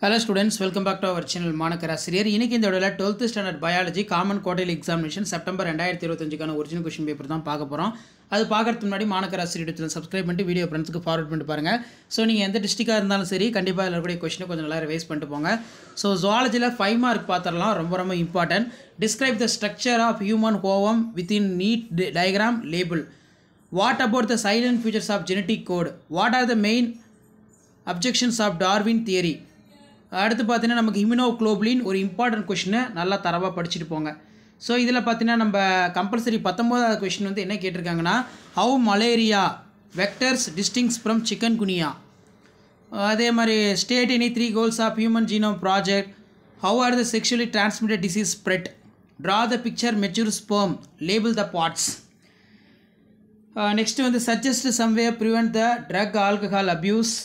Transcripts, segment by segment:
Hello students, welcome back to our channel மாணக்கராசிரியர். இன்னைக்கு இந்த வீடியோல 12th standard biology common quarterly examination September 2025 கான original question paper தான் பார்க்க போறோம். அது பார்க்கிறதுக்கு முன்னாடி மாணக்கராசிரியர் சேனலை சப்ஸ்கிரைப் பண்ணிட்டு வீடியோ ஃப்ரெண்ட்ஸ்க்கு ஃபார்வர்ட் பண்ணிட்டு பாருங்க. சோ நீங்க எந்த டிஸ்ட்ரிக்டா இருந்தாலும் சரி கண்டிப்பா எல்லார கூட क्वेश्चन கொஞ்சம் நல்லா ரிவைஸ் பண்ணிட்டு போங்க. சோ ஜூவாலஜில 5 மார்க் பாத்தறலாம் ரொம்ப important. Describe the structure of human ovum within neat diagram label. What about the silent features of genetic code? What are the main objections of Darwin theory? அடுத்து பார்த்தீங்கன்னா நமக்கு haemoglobin ஒரு important question நல்லா தரவா படிச்சிட்டு போங்க. So இதில பார்த்தீங்கன்னா நம்ம கம்பல்சரி 19வது क्वेश्चन வந்து என்ன கேட்டிருக்காங்கன்னா how malaria vectors distinct from chikungunya. அதே மாதிரி state any 3 goals of human genome project. How are the sexually transmitted disease spread? Draw the picture mature sperm. Label the parts. Next வந்து suggest some way prevent the drug alcohol abuse.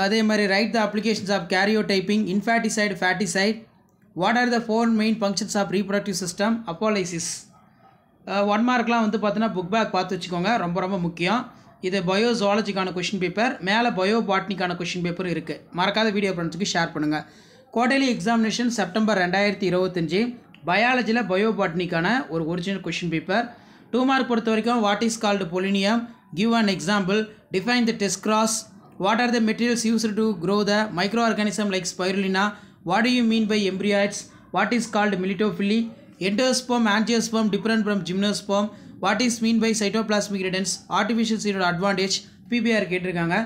அதே மாதிரி write the applications of karyotyping, infanticide, faticide. What are the 4 main functions of reproductive system? Apolysis. 1 மார்க்லாம் வந்து பார்த்தீங்கன்னா book back பார்த்து வச்சுக்கோங்க, ரொம்ப முக்கியம். இது பயோஜுவாலஜிக்கான क्वेश्चन பேப்பர், மேலே பயோபாட்னிக்கான क्वेश्चन பேப்பர் இருக்கு. மறக்காத வீடியோ ஃப்ரெண்ட்ஸ்க்கு ஷேர் பண்ணுங்க. குவார்ட்டர்லி எக்ஸாமினேஷன் செப்டம்பர் 2025 பயாலஜில பயோபாட்னிக்கான ஒரு ஒரிஜினல் क्वेश्चन பேப்பர். 2 மார்க் பொறுத்த வரைக்கும் what is called polonium, give an example, define the test cross. What are the materials used to grow the microorganism like spirulina? What do you mean by embryos? What is called militophily? Endosperm, angiosperm different from gymnosperm. What is mean by cytoplasmic residence? Artificial seed advantage. PBR கேட்டிருக்காங்க.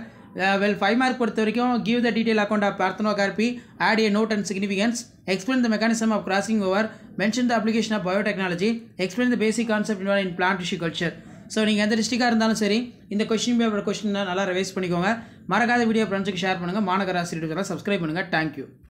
Well 5 mark பொறுத்த வரைக்கும் give the detailed account of parthenocarpy, add a note and significance, explain the mechanism of crossing over, mention the application of biotechnology, explain the basic concept involved in plant tissue culture. So நீங்கள் எந்த டிஸ்ட்ரிக்டாக இருந்தாலும் சரி இந்த question paper question நல்லா revise பண்ணிக்கோங்க. மறக்காத video ஃப்ரெண்ட்ஸுக்கு share பண்ணுங்கள். மாணக்கராசிரியர் சப்ஸ்கிரைப் பண்ணுங்கள். தேங்க்யூ.